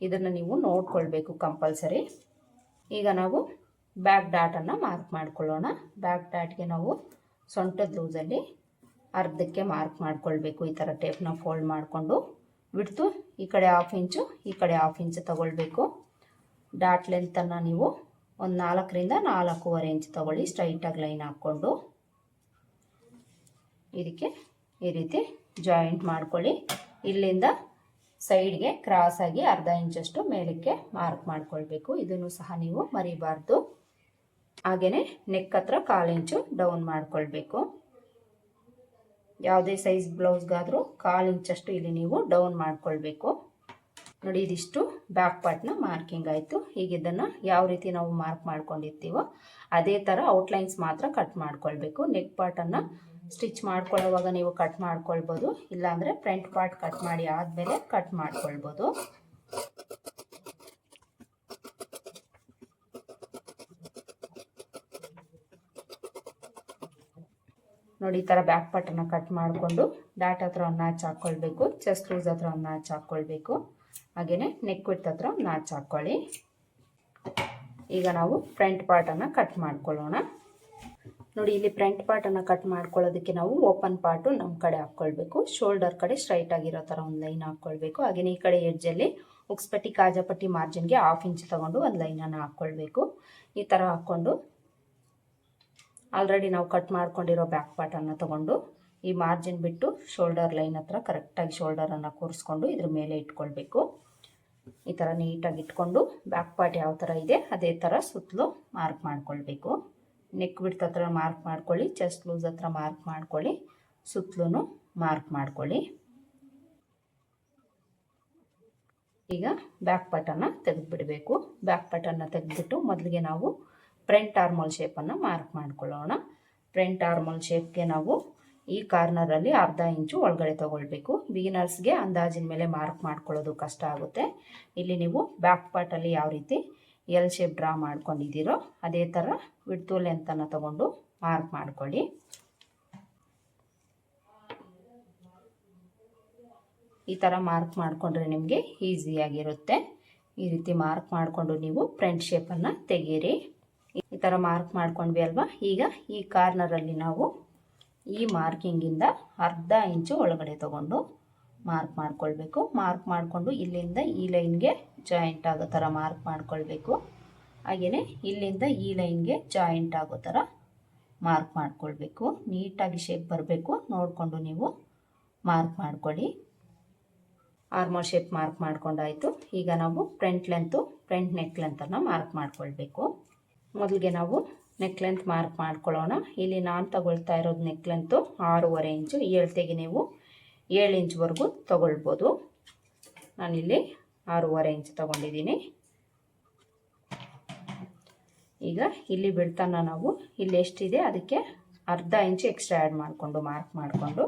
ಇದನ್ನು ನೀವು ನೋಡ್ಕೊಳ್ಬೇಕು ಕಂಪಲ್ಸರಿ. ಈಗ ನಾವು ಬ್ಯಾಕ್ ಡಾಟನ್ನು ಮಾರ್ಕ್ ಮಾಡ್ಕೊಳ್ಳೋಣ. ಬ್ಯಾಕ್ ಡಾಟ್ಗೆ ನಾವು ಸೊಂಟದ ಲೂಸಲ್ಲಿ ಅರ್ಧಕ್ಕೆ ಮಾರ್ಕ್ ಮಾಡ್ಕೊಳ್ಬೇಕು. ಈ ಥರ ಟೇಪ್ನ ಫೋಲ್ಡ್ ಮಾಡಿಕೊಂಡು ಬಿಡ್ತು ಈ ಕಡೆ 1/2 ಇಂಚು ಈ ಕಡೆ 1/2 ಇಂಚು ತಗೊಳ್ಬೇಕು. ಡಾಟ್ ಲೆಂತನ್ನು ನೀವು ಒಂದು 4ರಿಂದ 4.25 ಇಂಚ್ ತಗೊಳ್ಳಿ. ಸ್ಟ್ರೈಟಾಗಿ ಲೈನ್ ಹಾಕ್ಕೊಂಡು ಇದಕ್ಕೆ ಈ ರೀತಿ ಜಾಯಿಂಟ್ ಮಾಡ್ಕೊಳ್ಳಿ. ಇಲ್ಲಿಂದ ಸೈಡ್ಗೆ ಕ್ರಾಸಾಗಿ 1/2 ಇಂಚಷ್ಟು ಮೇಲಕ್ಕೆ ಮಾರ್ಕ್ ಮಾಡ್ಕೊಳ್ಬೇಕು. ಇದನ್ನು ಸಹ ನೀವು ಮರಿಬಾರ್ದು. ಹಾಗೆಯೇ ನೆಕ್ ಹತ್ರ 1/4 ಇಂಚು ಡೌನ್ ಮಾಡ್ಕೊಳ್ಬೇಕು. ಯಾವುದೇ ಸೈಜ್ ಬ್ಲೌಸ್ಗಾದರೂ 1/4 ಇಂಚಷ್ಟು ಇಲ್ಲಿ ನೀವು ಡೌನ್ ಮಾಡ್ಕೊಳ್ಬೇಕು. ನೋಡಿ, ಇದಿಷ್ಟು ಬ್ಯಾಕ್ ಪಾರ್ಟ್ನ ಮಾರ್ಕಿಂಗ್ ಆಯಿತು. ಈಗ ಇದನ್ನು ಯಾವ ರೀತಿ ನಾವು ಮಾರ್ಕ್ ಮಾಡ್ಕೊಂಡಿರ್ತೀವೋ ಅದೇ ಥರ ಔಟ್ಲೈನ್ಸ್ ಮಾತ್ರ ಕಟ್ ಮಾಡ್ಕೊಳ್ಬೇಕು. ನೆಕ್ ಪಾರ್ಟನ್ನು ಸ್ಟಿಚ್ ಮಾಡ್ಕೊಳ್ಳೋವಾಗ ನೀವು ಕಟ್ ಮಾಡ್ಕೊಳ್ಬೋದು, ಇಲ್ಲಾಂದರೆ ಫ್ರಂಟ್ ಪಾರ್ಟ್ ಕಟ್ ಮಾಡಿ ಆದಮೇಲೆ ಕಟ್ ಮಾಡ್ಕೊಳ್ಬೋದು. ನೋಡಿ, ಈ ಥರ ಬ್ಯಾಕ್ ಪಾರ್ಟನ್ನು ಕಟ್ ಮಾಡಿಕೊಂಡು ಡಾಟ್ ಹತ್ರ ಒಂದು ನಾಚ್ ಹಾಕ್ಕೊಳ್ಬೇಕು. ಚೆಸ್ಟ್ ಲೂಸ್ ಹತ್ರ ಒಂದು ನಾಚ್ ಹಾಕ್ಕೊಳ್ಬೇಕು. ಹಾಗೆಯೇ ನೆಕ್ ವಿಡ್ತ್ ಹತ್ರ ಒಂದು ನಾಚ್ ಹಾಕ್ಕೊಳ್ಳಿ. ಈಗ ನಾವು ಫ್ರಂಟ್ ಪಾರ್ಟನ್ನು ಕಟ್ ಮಾಡ್ಕೊಳ್ಳೋಣ. ನೋಡಿ, ಇಲ್ಲಿ ಫ್ರಂಟ್ ಪಾರ್ಟನ್ನು ಕಟ್ ಮಾಡ್ಕೊಳ್ಳೋದಕ್ಕೆ ನಾವು ಓಪನ್ ಪಾರ್ಟು ನಮ್ಮ ಕಡೆ ಹಾಕ್ಕೊಳ್ಬೇಕು. ಶೋಲ್ಡರ್ ಕಡೆ ಸ್ಟ್ರೈಟ್ ಆಗಿರೋ ಥರ ಒಂದು ಲೈನ್ ಹಾಕ್ಕೊಳ್ಬೇಕು. ಹಾಗೆಯೇ ಈ ಕಡೆ ಎಡ್ಜಲ್ಲಿ ಉಕ್ಸ್ಪಟ್ಟಿ ಕಾಜಾಪಟ್ಟಿ ಮಾರ್ಜಿನ್ಗೆ 1/2 ಇಂಚ್ ತೊಗೊಂಡು ಒಂದು ಲೈನನ್ನು ಹಾಕ್ಕೊಳ್ಬೇಕು. ಈ ಥರ ಹಾಕ್ಕೊಂಡು ಆಲ್ರೆಡಿ ನಾವು ಕಟ್ ಮಾಡ್ಕೊಂಡಿರೋ ಬ್ಯಾಕ್ ಪಾರ್ಟನ್ನು ತೊಗೊಂಡು ಈ ಮಾರ್ಜಿನ್ ಬಿಟ್ಟು ಶೋಲ್ಡರ್ ಲೈನ್ ಹತ್ರ ಕರೆಕ್ಟಾಗಿ ಶೋಲ್ಡರನ್ನು ಕೂರಿಸ್ಕೊಂಡು ಇದ್ರ ಮೇಲೆ ಇಟ್ಕೊಳ್ಬೇಕು. ಈ ಥರ ನೀಟಾಗಿ ಇಟ್ಕೊಂಡು ಬ್ಯಾಕ್ ಪಾರ್ಟ್ ಯಾವ ಥರ ಇದೆ ಅದೇ ಥರ ಸುತ್ತಲೂ ಮಾರ್ಕ್ ಮಾಡ್ಕೊಳ್ಬೇಕು. ನೆಕ್ ವಿಡ್ತ್ ಹತ್ರ ಮಾರ್ಕ್ ಮಾಡ್ಕೊಳ್ಳಿ, ಚೆಸ್ಟ್ ಲೂಸ್ ಹತ್ರ ಮಾರ್ಕ್ ಮಾಡ್ಕೊಳ್ಳಿ, ಸುತ್ತಲೂ ಮಾರ್ಕ್ ಮಾಡ್ಕೊಳ್ಳಿ. ಈಗ ಬ್ಯಾಕ್ ಪಾರ್ಟನ್ನು ತೆಗೆದುಬಿಡಬೇಕು. ಬ್ಯಾಕ್ ಪಾರ್ಟನ್ನು ತೆಗೆದುಬಿಟ್ಟು ಮೊದಲಿಗೆ ನಾವು ಫ್ರಂಟ್ ಆರ್ಮೋಲ್ ಶೇಪನ್ನು ಮಾರ್ಕ್ ಮಾಡ್ಕೊಳ್ಳೋಣ. ಫ್ರಂಟ್ ಆರ್ಮೋಲ್ ಶೇಪ್ಗೆ ನಾವು ಈ ಕಾರ್ನರಲ್ಲಿ 1/2 ಇಂಚು ಒಳಗಡೆ ತೊಗೊಳ್ಬೇಕು. ಬಿಗಿನರ್ಸ್ಗೆ ಅಂದಾಜಿನ ಮೇಲೆ ಮಾರ್ಕ್ ಮಾಡ್ಕೊಳ್ಳೋದು ಕಷ್ಟ ಆಗುತ್ತೆ. ಇಲ್ಲಿ ನೀವು ಬ್ಯಾಕ್ ಪಾರ್ಟಲ್ಲಿ ಯಾವ ರೀತಿ ಎಲ್ ಶೇಪ್ ಡ್ರಾ ಮಾಡ್ಕೊಂಡಿದ್ದೀರೋ ಅದೇ ಥರ ವಿಡ್ತು ಲೆಂತನ್ನು ತಗೊಂಡು ಮಾರ್ಕ್ ಮಾಡ್ಕೊಳ್ಳಿ. ಈ ಥರ ಮಾರ್ಕ್ ಮಾಡಿಕೊಂಡ್ರೆ ನಿಮಗೆ ಈಸಿಯಾಗಿರುತ್ತೆ. ಈ ರೀತಿ ಮಾರ್ಕ್ ಮಾಡಿಕೊಂಡು ನೀವು ಫ್ರಂಟ್ ಶೇಪನ್ನು ತೆಗೀರಿ. ಈ ಥರ ಮಾರ್ಕ್ ಮಾಡ್ಕೊಂಡ್ವಿ ಅಲ್ವಾ. ಈಗ ಈ ಕಾರ್ನರಲ್ಲಿ ನಾವು ಈ ಮಾರ್ಕಿಂಗಿಂದ 1/2 ಇಂಚು ಒಳಗಡೆ ತಗೊಂಡು ಮಾರ್ಕ್ ಮಾಡ್ಕೊಳ್ಬೇಕು. ಮಾರ್ಕ್ ಮಾಡಿಕೊಂಡು ಇಲ್ಲಿಂದ ಈ ಲೈನ್ಗೆ ಜಾಯಿಂಟ್ ಆಗೋ ಥರ ಮಾರ್ಕ್ ಮಾಡ್ಕೊಳ್ಬೇಕು. ಹಾಗೆಯೇ ಇಲ್ಲಿಂದ ಈ ಲೈನ್ಗೆ ಜಾಯಿಂಟ್ ಆಗೋ ಥರ ಮಾರ್ಕ್ ಮಾಡ್ಕೊಳ್ಬೇಕು. ನೀಟಾಗಿ ಶೇಪ್ ಬರಬೇಕು ನೋಡಿಕೊಂಡು ನೀವು ಮಾರ್ಕ್ ಮಾಡ್ಕೊಳ್ಳಿ. ಆರ್ಮೋಲ್ ಶೇಪ್ ಮಾರ್ಕ್ ಮಾಡ್ಕೊಂಡಾಯಿತು. ಈಗ ನಾವು ಫ್ರಂಟ್ ಲೆಂತು ಫ್ರಂಟ್ ನೆಕ್ ಲೆಂತನ್ನು ಮಾರ್ಕ್ ಮಾಡ್ಕೊಳ್ಬೇಕು. ಮೊದಲಿಗೆ ನಾವು ನೆಕ್ ಲೆಂತ್ ಮಾರ್ಕ್ ಮಾಡ್ಕೊಳ್ಳೋಣ. ಇಲ್ಲಿ ನಾನು ತಗೊಳ್ತಾ ಇರೋದು ನೆಕ್ ಲೆಂತು 6.5 ಇಂಚು. ಈ ಅಳತೆಗೆ ನೀವು 7 ಇಂಚ್ವರೆಗೂ ತಗೊಳ್ಬೋದು. ನಾನಿಲ್ಲಿ 6.5 ಇಂಚ್ ತಗೊಂಡಿದ್ದೀನಿ. ಈಗ ಇಲ್ಲಿ ಬಿಡ್ತನ್ನ ನಾವು ಇಲ್ಲಿ ಎಷ್ಟಿದೆ ಅದಕ್ಕೆ 1/2 ಇಂಚು ಎಕ್ಸ್ಟ್ರಾ ಆ್ಯಡ್ ಮಾಡಿಕೊಂಡು ಮಾರ್ಕ್ ಮಾಡಿಕೊಂಡು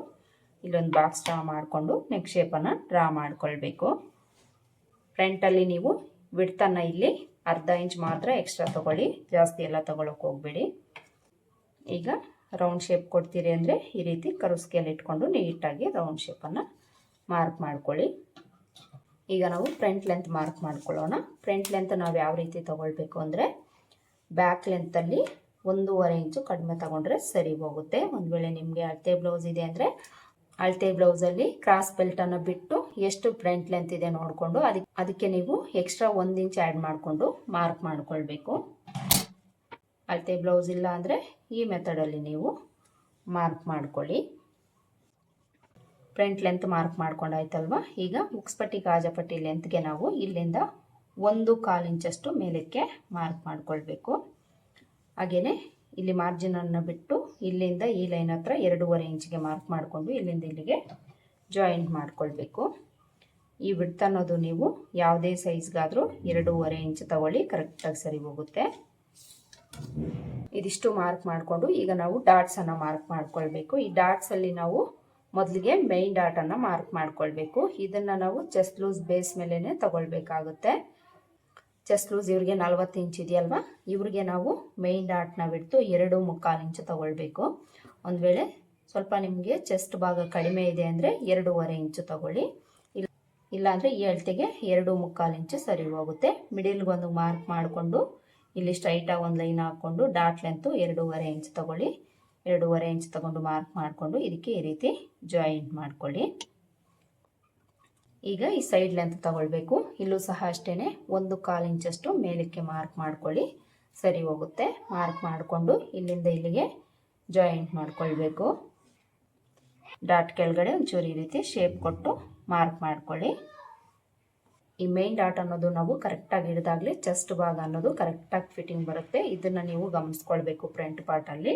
ಇಲ್ಲೊಂದು ಬಾಕ್ಸ್ ಡ್ರಾ ಮಾಡಿಕೊಂಡು ನೆಕ್ ಶೇಪನ್ನು ಡ್ರಾ ಮಾಡ್ಕೊಳ್ಬೇಕು. ಫ್ರಂಟಲ್ಲಿ ನೀವು ಬಿಡ್ತನ್ನ ಇಲ್ಲಿ 1/2 ಇಂಚ್ ಮಾತ್ರ ಎಕ್ಸ್ಟ್ರಾ ತೊಗೊಳ್ಳಿ, ಜಾಸ್ತಿ ಎಲ್ಲ ತೊಗೊಳಕ್ಕೆ ಹೋಗಬೇಡಿ. ಈಗ ರೌಂಡ್ ಶೇಪ್ ಕೊಡ್ತೀರಿ ಅಂದರೆ ಈ ರೀತಿ ಕರ್ವ್ ಸ್ಕೇಲ್ ಇಟ್ಕೊಂಡು ನೀಟಾಗಿ ರೌಂಡ್ ಶೇಪನ್ನು ಮಾರ್ಕ್ ಮಾಡ್ಕೊಳ್ಳಿ. ಈಗ ನಾವು ಫ್ರಂಟ್ ಲೆಂತ್ ಮಾರ್ಕ್ ಮಾಡ್ಕೊಳ್ಳೋಣ. ಫ್ರಂಟ್ ಲೆಂತ್ ನಾವು ಯಾವ ರೀತಿ ತೊಗೊಳ್ಬೇಕು ಅಂದರೆ ಬ್ಯಾಕ್ ಲೆಂತಲ್ಲಿ 1.5 ಇಂಚು ಕಡಿಮೆ ತಗೊಂಡ್ರೆ ಸರಿ ಹೋಗುತ್ತೆ. ಒಂದು ವೇಳೆ ನಿಮಗೆ ಅಳತೆ ಬ್ಲೌಸ್ ಇದೆ ಅಂದರೆ ಅಳತೆ ಬ್ಲೌಸಲ್ಲಿ ಕ್ರಾಸ್ ಬೆಲ್ಟನ್ನು ಬಿಟ್ಟು ಎಷ್ಟು ಫ್ರಂಟ್ ಲೆಂತ್ ಇದೆ ನೋಡಿಕೊಂಡು ಅದಕ್ಕೆ ನೀವು ಎಕ್ಸ್ಟ್ರಾ 1 ಇಂಚ್ ಆ್ಯಡ್ ಮಾಡಿಕೊಂಡು ಮಾರ್ಕ್ ಮಾಡ್ಕೊಳ್ಬೇಕು. ಅಳತೆ ಬ್ಲೌಸ್ ಇಲ್ಲ ಅಂದರೆ ಈ ಮೆಥಡಲ್ಲಿ ನೀವು ಮಾರ್ಕ್ ಮಾಡ್ಕೊಳ್ಳಿ. ಫ್ರಂಟ್ ಲೆಂತ್ ಮಾರ್ಕ್ ಮಾಡ್ಕೊಂಡಾಯ್ತಲ್ವ. ಈಗ ಉಕ್ಸ್ಪಟ್ಟಿ ಕಾಜಾಪಟ್ಟಿ ಲೆಂತ್ಗೆ ನಾವು ಇಲ್ಲಿಂದ 1/4 ಇಂಚಷ್ಟು ಮೇಲಕ್ಕೆ ಮಾರ್ಕ್ ಮಾಡ್ಕೊಳ್ಬೇಕು. ಹಾಗೆಯೇ ಇಲ್ಲಿ ಮಾರ್ಜಿನನ್ನು ಬಿಟ್ಟು ಇಲ್ಲಿಂದ ಈ ಲೈನ್ ಹತ್ರ 2.5 ಇಂಚಿಗೆ ಮಾರ್ಕ್ ಮಾಡಿಕೊಂಡು ಇಲ್ಲಿಂದ ಇಲ್ಲಿಗೆ ಜಾಯಿಂಟ್ ಮಾಡ್ಕೊಳ್ಬೇಕು. ಈ ವಿಡ್ತ್ ಅನ್ನೋದು ನೀವು ಯಾವುದೇ ಸೈಜ್ಗಾದರೂ 2.5 ಇಂಚ್ ತಗೊಳ್ಳಿ, ಕರೆಕ್ಟಾಗಿ ಸರಿ ಹೋಗುತ್ತೆ. ಇದಿಷ್ಟು ಮಾರ್ಕ್ ಮಾಡಿಕೊಂಡು ಈಗ ನಾವು ಡಾಟ್ಸನ್ನು ಮಾರ್ಕ್ ಮಾಡ್ಕೊಳ್ಬೇಕು. ಈ ಡಾಟ್ಸಲ್ಲಿ ನಾವು ಮೊದಲಿಗೆ ಮೈನ್ ಡಾಟನ್ನು ಮಾರ್ಕ್ ಮಾಡ್ಕೊಳ್ಬೇಕು. ಇದನ್ನು ನಾವು ಚೆಸ್ಟ್ ಲೂಸ್ ಬೇಸ್ ಮೇಲೇ ತಗೊಳ್ಬೇಕಾಗುತ್ತೆ. ಚೆಸ್ಟ್ ಲೂಸ್ ಇವ್ರಿಗೆ 40 ಇಂಚ್ ಇದೆಯಲ್ವ, ಇವ್ರಿಗೆ ನಾವು ಮೈನ್ ಡಾಟ್ನ ಬಿಟ್ಟು 2.25 ಇಂಚ್ ತಗೊಳ್ಬೇಕು. ಒಂದು ವೇಳೆ ಸ್ವಲ್ಪ ನಿಮಗೆ ಚೆಸ್ಟ್ ಭಾಗ ಕಡಿಮೆ ಇದೆ ಅಂದರೆ 2.5 ಇಂಚು ತಗೊಳ್ಳಿ, ಇಲ್ಲಾಂದರೆ ಈ ಅಳತೆಗೆ 2.25 ಇಂಚು ಸರಿ ಹೋಗುತ್ತೆ. ಮಿಡಿಲ್ಗೆ ಒಂದು ಮಾರ್ಕ್ ಮಾಡಿಕೊಂಡು ಇಲ್ಲಿ ಸ್ಟ್ರೈಟಾಗಿ ಒಂದು ಲೈನ್ ಹಾಕ್ಕೊಂಡು ಡಾಟ್ ಲೆಂತು 2.5 ಇಂಚ್ ತಗೊಳ್ಳಿ. 2.5 ಇಂಚ್ ತಗೊಂಡು ಮಾರ್ಕ್ ಮಾಡಿಕೊಂಡು ಇದಕ್ಕೆ ಈ ರೀತಿ ಜಾಯಿಂಟ್ ಮಾಡ್ಕೊಳ್ಳಿ. ಈಗ ಈ ಸೈಡ್ ಲೆಂತ್ ತಗೊಳ್ಬೇಕು. ಇಲ್ಲೂ ಸಹ ಅಷ್ಟೇ 1/4 ಇಂಚಷ್ಟು ಮೇಲಕ್ಕೆ ಮಾರ್ಕ್ ಮಾಡ್ಕೊಳ್ಳಿ, ಸರಿ ಹೋಗುತ್ತೆ. ಮಾರ್ಕ್ ಮಾಡಿಕೊಂಡು ಇಲ್ಲಿಂದ ಇಲ್ಲಿಗೆ ಜಾಯಿಂಟ್ ಮಾಡ್ಕೊಳ್ಬೇಕು. ಡಾಟ್ ಕೆಳಗಡೆ ಒಂಚೂರು ಈ ರೀತಿ ಶೇಪ್ ಕೊಟ್ಟು ಮಾರ್ಕ್ ಮಾಡ್ಕೊಳ್ಳಿ. ಈ ಮೇನ್ ಡಾಟ್ ಅನ್ನೋದು ನಾವು ಕರೆಕ್ಟಾಗಿ ಹಿಡಿದಾಗಲೇ ಚೆಸ್ಟ್ ಭಾಗ ಅನ್ನೋದು ಕರೆಕ್ಟಾಗಿ ಫಿಟ್ಟಿಂಗ್ ಬರುತ್ತೆ. ಇದನ್ನು ನೀವು ಗಮನಿಸ್ಕೊಳ್ಬೇಕು ಫ್ರಂಟ್ ಪಾರ್ಟಲ್ಲಿ.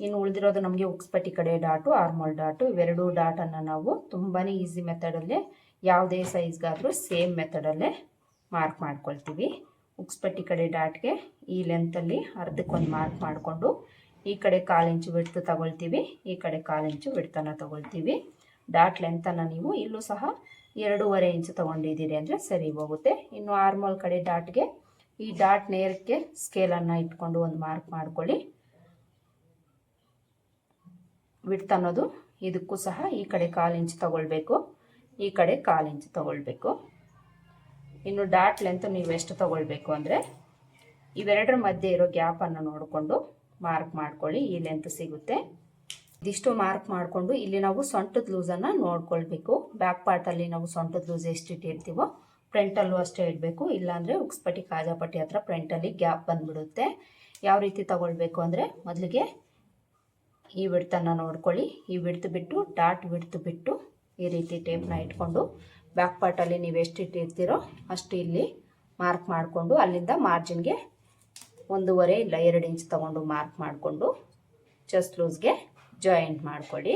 ಇನ್ನು ಉಳಿದಿರೋದು ನಮಗೆ ಉಕ್ಸ್ಪಟ್ಟಿ ಕಡೆ ಡಾಟು, ಆರ್ಮೋಲ್ ಡಾಟು, ಇವೆರಡೂ ಡಾಟನ್ನು ನಾವು ತುಂಬಾ ಈಸಿ ಮೆಥಡಲ್ಲೇ ಯಾವುದೇ ಸೈಜ್ಗಾದರೂ ಸೇಮ್ ಮೆಥಡಲ್ಲೇ ಮಾರ್ಕ್ ಮಾಡ್ಕೊಳ್ತೀವಿ. ಉಕ್ಸ್ಪಟ್ಟಿ ಕಡೆ ಡಾಟ್ಗೆ ಈ ಲೆಂತಲ್ಲಿ ಅರ್ಧಕ್ಕೊಂದು ಮಾರ್ಕ್ ಮಾಡಿಕೊಂಡು ಈ ಕಡೆ 1/4 ಇಂಚು ಬಿಡ್ತು ತಗೊಳ್ತೀವಿ, ಈ ಕಡೆ 1/4 ಇಂಚು ಬಿಡ್ತನ್ನು ತಗೊಳ್ತೀವಿ. ಡಾಟ್ ಲೆಂತನ್ನು ನೀವು ಇಲ್ಲೂ ಸಹ 2.5 ಇಂಚು ತೊಗೊಂಡಿದ್ದೀರಿ ಅಂದರೆ ಸರಿ ಹೋಗುತ್ತೆ. ಇನ್ನು ಆರ್ಮೋಲ್ ಕಡೆ ಡಾಟ್ಗೆ ಈ ಡಾಟ್ ನೇರಕ್ಕೆ ಸ್ಕೇಲನ್ನು ಇಟ್ಕೊಂಡು ಒಂದು ಮಾರ್ಕ್ ಮಾಡ್ಕೊಳ್ಳಿ. ವಿಡ್ತ್ ಅನ್ನೋದು ಇದಕ್ಕೂ ಸಹ ಈ ಕಡೆ 1/4 ಇಂಚ್ ತಗೊಳ್ಬೇಕು, ಈ ಕಡೆ 1/4 ಇಂಚ್ ತಗೊಳ್ಬೇಕು. ಇನ್ನು ಡಾಟ್ ಲೆಂತ್ ನೀವು ಎಷ್ಟು ತಗೊಳ್ಬೇಕು ಅಂದರೆ ಇವೆರಡರ ಮಧ್ಯೆ ಇರೋ ಗ್ಯಾಪನ್ನು ನೋಡಿಕೊಂಡು ಮಾರ್ಕ್ ಮಾಡ್ಕೊಳ್ಳಿ, ಈ ಲೆಂತ್ ಸಿಗುತ್ತೆ. ಇದಿಷ್ಟು ಮಾರ್ಕ್ ಮಾಡಿಕೊಂಡು ಇಲ್ಲಿ ನಾವು ಸೊಂಟದ ಲೂಸನ್ನು ನೋಡ್ಕೊಳ್ಬೇಕು. ಬ್ಯಾಕ್ ಪಾರ್ಟಲ್ಲಿ ನಾವು ಸೊಂಟದ ಲೂಸ್ ಎಷ್ಟು ಇಟ್ಟಿರ್ತೀವೋ ಫ್ರಂಟಲ್ಲೂ ಅಷ್ಟೇ ಇಡಬೇಕು, ಇಲ್ಲಾಂದರೆ ಉಕ್ಸ್ಪಟ್ಟಿ ಕಾಜಾಪಟ್ಟಿ ಹತ್ರ ಫ್ರಂಟಲ್ಲಿ ಗ್ಯಾಪ್ ಬಂದುಬಿಡುತ್ತೆ. ಯಾವ ರೀತಿ ತಗೊಳ್ಬೇಕು ಅಂದರೆ ಮೊದಲಿಗೆ ಈ ವಿಡ್ತನ್ನು ನೋಡ್ಕೊಳ್ಳಿ, ಈ ವಿಡ್ತ್ ಬಿಟ್ಟು ಡಾಟ್ ವಿಡ್ತ್ ಬಿಟ್ಟು ಈ ರೀತಿ ಟೇಪ್ನ ಇಟ್ಕೊಂಡು ಬ್ಯಾಕ್ ಪಾರ್ಟಲ್ಲಿ ನೀವು ಎಷ್ಟು ಇಟ್ಟಿರ್ತೀರೋ ಅಷ್ಟು ಇಲ್ಲಿ ಮಾರ್ಕ್ ಮಾಡಿಕೊಂಡು ಅಲ್ಲಿಂದ ಮಾರ್ಜಿನ್ಗೆ 1.5 ಇಲ್ಲ 2 ಇಂಚ್ ತೊಗೊಂಡು ಮಾರ್ಕ್ ಮಾಡಿಕೊಂಡು ಚೆಸ್ಟ್ ಲೂಸ್ಗೆ ಜಾಯಿಂಟ್ ಮಾಡ್ಕೊಳ್ಳಿ.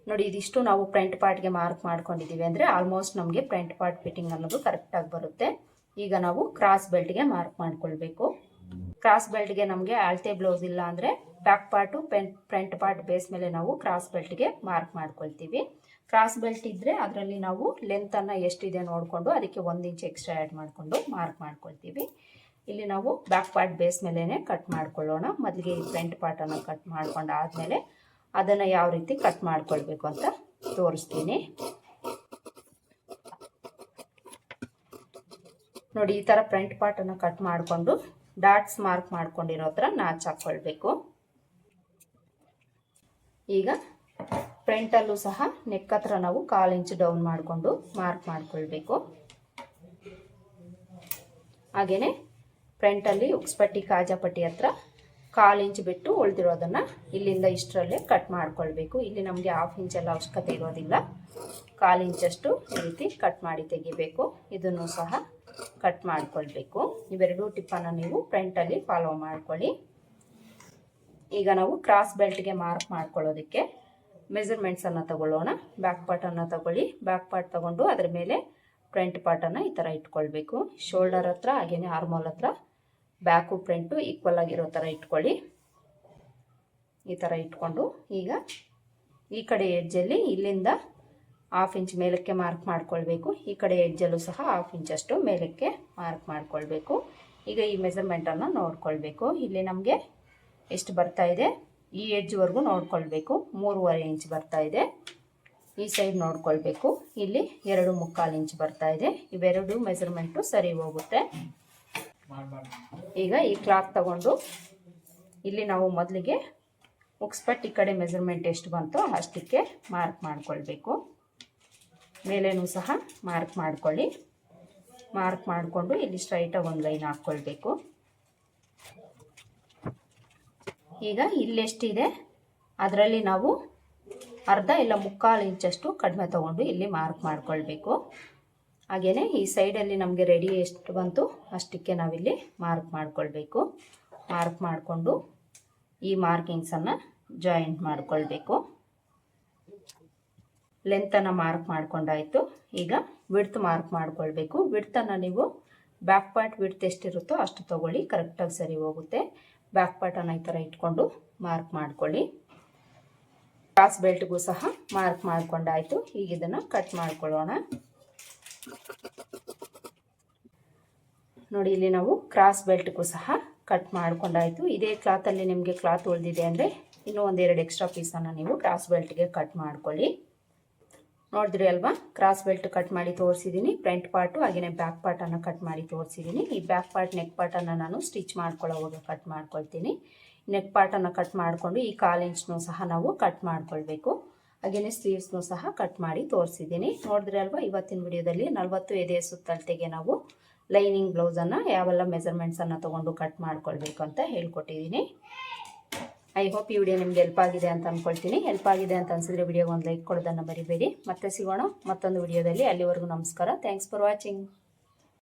ನೋಡಿ, ಇದಿಷ್ಟು ನಾವು ಫ್ರಂಟ್ ಪಾರ್ಟ್ಗೆ ಮಾರ್ಕ್ ಮಾಡ್ಕೊಂಡಿದ್ದೀವಿ ಅಂದರೆ ಆಲ್ಮೋಸ್ಟ್ ನಮಗೆ ಫ್ರಂಟ್ ಪಾರ್ಟ್ ಫಿಟ್ಟಿಂಗ್ ಅನ್ನೋದು ಕರೆಕ್ಟಾಗಿ ಬರುತ್ತೆ. ಈಗ ನಾವು ಕ್ರಾಸ್ ಬೆಲ್ಟ್ಗೆ ಮಾರ್ಕ್ ಮಾಡ್ಕೊಳ್ಬೇಕು. ಕ್ರಾಸ್ ಬೆಲ್ಟ್ಗೆ ನಮಗೆ ಅಳತೆ ಬ್ಲೌಸ್ ಇಲ್ಲ ಅಂದರೆ back part front part base ಮೇಲೆ ನಾವು ಕ್ರಾಸ್ ಬೆಲ್ಟ್ಗೆ ಮಾರ್ಕ್ ಮಾಡ್ಕೊಳ್ತೀವಿ. ಕ್ರಾಸ್ ಬೆಲ್ಟ್ ಇದ್ದರೆ ಅದರಲ್ಲಿ ನಾವು ಲೆಂತನ್ನು ಎಷ್ಟಿದೆ ನೋಡಿಕೊಂಡು ಅದಕ್ಕೆ 1 ಇಂಚ್ ಎಕ್ಸ್ಟ್ರಾ ಆ್ಯಡ್ ಮಾಡಿಕೊಂಡು ಮಾರ್ಕ್ ಮಾಡ್ಕೊಳ್ತೀವಿ. ಇಲ್ಲಿ ನಾವು ಬ್ಯಾಕ್ ಪಾರ್ಟ್ ಬೇಸ್ ಮೇಲೇ ಕಟ್ ಮಾಡ್ಕೊಳ್ಳೋಣ. ಮೊದಲಿಗೆ ಈ ಫ್ರಂಟ್ ಪಾರ್ಟನ್ನು ಕಟ್ ಮಾಡ್ಕೊಂಡು ಆದಮೇಲೆ ಅದನ್ನು ಯಾವ ರೀತಿ ಕಟ್ ಮಾಡ್ಕೊಳ್ಬೇಕು ಅಂತ ತೋರಿಸ್ತೀನಿ. ನೋಡಿ, ಈ ಥರ ಫ್ರಂಟ್ ಪಾರ್ಟನ್ನು ಕಟ್ ಮಾಡಿಕೊಂಡು ಡಾಟ್ಸ್ ಮಾರ್ಕ್ ಮಾಡ್ಕೊಂಡಿರೋ ಹತ್ರ ನಾಚ್ ಹಾಕ್ಕೊಳ್ಬೇಕು. ಈಗ ಫ್ರಂಟಲ್ಲೂ ಸಹ ನೆಕ್ ಹತ್ರ ನಾವು 1/4 ಇಂಚ್ ಡೌನ್ ಮಾಡಿಕೊಂಡು ಮಾರ್ಕ್ ಮಾಡ್ಕೊಳ್ಬೇಕು. ಹಾಗೆಯೇ ಫ್ರಂಟಲ್ಲಿ ಉಕ್ಸ್ಪಟ್ಟಿ ಕಾಜಾಪಟ್ಟಿ ಹತ್ರ 1/4 ಇಂಚ್ ಬಿಟ್ಟು ಉಳಿದಿರೋದನ್ನು ಇಲ್ಲಿಂದ ಇಷ್ಟರಲ್ಲೇ ಕಟ್ ಮಾಡ್ಕೊಳ್ಬೇಕು. ಇಲ್ಲಿ ನಮಗೆ 1/2 ಇಂಚೆಲ್ಲ ಅವಶ್ಯಕತೆ ಇರೋದಿಲ್ಲ, 1/4 ಇಂಚಷ್ಟು ಈ ರೀತಿ ಕಟ್ ಮಾಡಿ ತೆಗಿಬೇಕು. ಇದನ್ನು ಸಹ ಕಟ್ ಮಾಡ್ಕೊಳ್ಬೇಕು. ಇವೆರಡೂ ಟಿಪ್ಪನ್ನು ನೀವು ಫ್ರಂಟಲ್ಲಿ ಫಾಲೋ ಮಾಡ್ಕೊಳ್ಳಿ. ಈಗ ನಾವು ಕ್ರಾಸ್ ಬೆಲ್ಟ್ಗೆ ಮಾರ್ಕ್ ಮಾಡ್ಕೊಳ್ಳೋದಕ್ಕೆ ಮೆಜರ್ಮೆಂಟ್ಸನ್ನು ತಗೊಳ್ಳೋಣ. ಬ್ಯಾಕ್ ಪಾರ್ಟನ್ನು ತಗೊಳ್ಳಿ. ಬ್ಯಾಕ್ ಪಾರ್ಟ್ ತಗೊಂಡು ಅದರ ಮೇಲೆ ಫ್ರಂಟ್ ಪಾರ್ಟನ್ನು ಈ ಥರ ಇಟ್ಕೊಳ್ಬೇಕು. ಶೋಲ್ಡರ್ ಹತ್ರ ಹಾಗೆಯೇ ಆರ್ಮೋಲ್ ಹತ್ರ ಬ್ಯಾಕು ಫ್ರಂಟು ಈಕ್ವಲ್ ಆಗಿರೋ ಥರ ಇಟ್ಕೊಳ್ಳಿ. ಈ ಥರ ಇಟ್ಕೊಂಡು ಈಗ ಈ ಕಡೆ ಎಡ್ಜಲ್ಲಿ ಇಲ್ಲಿಂದ 1/2 ಇಂಚ್ ಮೇಲಕ್ಕೆ ಮಾರ್ಕ್ ಮಾಡ್ಕೊಳ್ಬೇಕು. ಈ ಕಡೆ ಎಡ್ಜಲ್ಲೂ ಸಹ 1/2 ಇಂಚಷ್ಟು ಮೇಲಕ್ಕೆ ಮಾರ್ಕ್ ಮಾಡ್ಕೊಳ್ಬೇಕು. ಈಗ ಈ ಮೆಜರ್ಮೆಂಟನ್ನು ನೋಡ್ಕೊಳ್ಬೇಕು. ಇಲ್ಲಿ ನಮಗೆ ಎಷ್ಟು ಬರ್ತಾ ಇದೆ ಈ ಎಡ್ಜ್ವರೆಗೂ ನೋಡ್ಕೊಳ್ಬೇಕು. 3.5 ಇಂಚ್ ಬರ್ತಾ ಇದೆ. ಈ ಸೈಡ್ ನೋಡ್ಕೊಳ್ಬೇಕು, ಇಲ್ಲಿ 2.25 ಇಂಚ್ ಬರ್ತಾ ಇದೆ. ಇವೆರಡು ಮೆಜರ್ಮೆಂಟು ಸರಿ ಹೋಗುತ್ತೆ. ಈಗ ಈ ಕ್ಲಾತ್ ತಗೊಂಡು ಇಲ್ಲಿ ನಾವು ಮೊದಲಿಗೆ ಉಕ್ಸ್ಪಟ್ಟಿ ಕಡೆ ಮೆಜರ್ಮೆಂಟ್ ಎಷ್ಟು ಬಂತೋ ಅಷ್ಟಕ್ಕೆ ಮಾರ್ಕ್ ಮಾಡ್ಕೊಳ್ಬೇಕು. ಮೇಲೇನೂ ಸಹ ಮಾರ್ಕ್ ಮಾಡ್ಕೊಳ್ಳಿ. ಮಾರ್ಕ್ ಮಾಡಿಕೊಂಡು ಇಲ್ಲಿ ಸ್ಟ್ರೈಟಾಗಿ ಒಂದು ಲೈನ್ ಹಾಕ್ಕೊಳ್ಬೇಕು. ಈಗ ಇಲ್ಲೆಷ್ಟಿದೆ ಅದರಲ್ಲಿ ನಾವು ಅರ್ಧ ಇಲ್ಲ 3/4 ಇಂಚಷ್ಟು ಕಡಿಮೆ ತೊಗೊಂಡು ಇಲ್ಲಿ ಮಾರ್ಕ್ ಮಾಡ್ಕೊಳ್ಬೇಕು. ಹಾಗೆಯೇ ಈ ಸೈಡಲ್ಲಿ ನಮಗೆ ರೆಡಿ ಎಷ್ಟು ಬಂತು ಅಷ್ಟಕ್ಕೆ ನಾವಿಲ್ಲಿ ಮಾರ್ಕ್ ಮಾಡ್ಕೊಳ್ಬೇಕು. ಮಾರ್ಕ್ ಮಾಡಿಕೊಂಡು ಈ ಮಾರ್ಕಿಂಗ್ಸನ್ನು ಜಾಯಿಂಟ್ ಮಾಡಿಕೊಳ್ಬೇಕು. ಲೆಂತನ್ನು ಮಾರ್ಕ್ ಮಾಡ್ಕೊಂಡಾಯಿತು. ಈಗ ವಿಡ್ತ್ ಮಾರ್ಕ್ ಮಾಡ್ಕೊಳ್ಬೇಕು. ವಿಡ್ತನ್ನು ನೀವು ಬ್ಯಾಕ್ ಪಾರ್ಟ್ ವಿಡ್ತ್ ಎಷ್ಟಿರುತ್ತೋ ಅಷ್ಟು ತೊಗೊಳ್ಳಿ, ಕರೆಕ್ಟಾಗಿ ಸರಿ ಹೋಗುತ್ತೆ. ಬ್ಯಾಕ್ ಪಾರ್ಟನ್ನು ಈ ಥರ ಇಟ್ಕೊಂಡು ಮಾರ್ಕ್ ಮಾಡ್ಕೊಳ್ಳಿ. ಕ್ರಾಸ್ ಬೆಲ್ಟ್ಗೂ ಸಹ ಮಾರ್ಕ್ ಮಾಡ್ಕೊಂಡಾಯಿತು. ಈಗ ಇದನ್ನು ಕಟ್ ಮಾಡ್ಕೊಳ್ಳೋಣ. ನೋಡಿ, ಇಲ್ಲಿ ನಾವು ಕ್ರಾಸ್ ಬೆಲ್ಟ್ಗೂ ಸಹ ಕಟ್ ಮಾಡ್ಕೊಂಡಾಯಿತು. ಇದೇ ಕ್ಲಾತಲ್ಲಿ ನಿಮಗೆ ಕ್ಲಾತ್ ಉಳಿದಿದೆ ಅಂದರೆ ಇನ್ನೂ ಒಂದೆರಡು ಎಕ್ಸ್ಟ್ರಾ ಪೀಸನ್ನು ನೀವು ಕ್ರಾಸ್ ಬೆಲ್ಟ್ಗೆ ಕಟ್ ಮಾಡ್ಕೊಳ್ಳಿ. ನೋಡಿದ್ರಿ ಅಲ್ವಾ, ಕ್ರಾಸ್ ಬೆಲ್ಟ್ ಕಟ್ ಮಾಡಿ ತೋರಿಸಿದ್ದೀನಿ. ಫ್ರಂಟ್ ಪಾರ್ಟು ಹಾಗೆಯೇ ಬ್ಯಾಕ್ ಪಾರ್ಟನ್ನು ಕಟ್ ಮಾಡಿ ತೋರಿಸಿದ್ದೀನಿ. ಈ ಬ್ಯಾಕ್ ಪಾರ್ಟ್ ನೆಕ್ ಪಾರ್ಟನ್ನು ನಾನು ಸ್ಟಿಚ್ ಮಾಡ್ಕೊಳ್ಳೋವಾಗ ಕಟ್ ಮಾಡ್ಕೊಳ್ತೀನಿ. ನೆಕ್ ಪಾರ್ಟನ್ನು ಕಟ್ ಮಾಡಿಕೊಂಡು ಈ 1/4 ಇಂಚ್ನೂ ಸಹ ನಾವು ಕಟ್ ಮಾಡ್ಕೊಳ್ಬೇಕು. ಹಾಗೆಯೇ ಸ್ಲೀವ್ಸ್ನೂ ಸಹ ಕಟ್ ಮಾಡಿ ತೋರಿಸಿದ್ದೀನಿ. ನೋಡಿದ್ರಿ ಅಲ್ವಾ, ಇವತ್ತಿನ ವಿಡಿಯೋದಲ್ಲಿ 40 ಎದೆಯ ಸುತ್ತಳತೆಗೆ ನಾವು ಲೈನಿಂಗ್ ಬ್ಲೌಸನ್ನು ಯಾವೆಲ್ಲ ಮೆಜರ್ಮೆಂಟ್ಸನ್ನು ತೊಗೊಂಡು ಕಟ್ ಮಾಡ್ಕೊಳ್ಬೇಕು ಅಂತ ಹೇಳ್ಕೊಟ್ಟಿದ್ದೀನಿ. ಐ ಹೋಪ್ ಈ ವಿಡಿಯೋ ನಿಮ್ಗೆ ಹೆಲ್ಪ್ ಆಗಿದೆ ಅಂತ ಅಂದ್ಕೊಳ್ತೀನಿ. ಹೆಲ್ಪ್ ಆಗಿದೆ ಅಂತ ಅನಿಸಿದ್ರೆ ವಿಡಿಯೋಗೆ ಒಂದು ಲೈಕ್ ಕೊಡೋದನ್ನು ಮರಿಬೇಡಿ. ಮತ್ತೆ ಸಿಗೋಣ ಮತ್ತೊಂದು ವಿಡಿಯೋದಲ್ಲಿ. ಅಲ್ಲಿವರೆಗೂ ನಮಸ್ಕಾರ. Thanks for watching.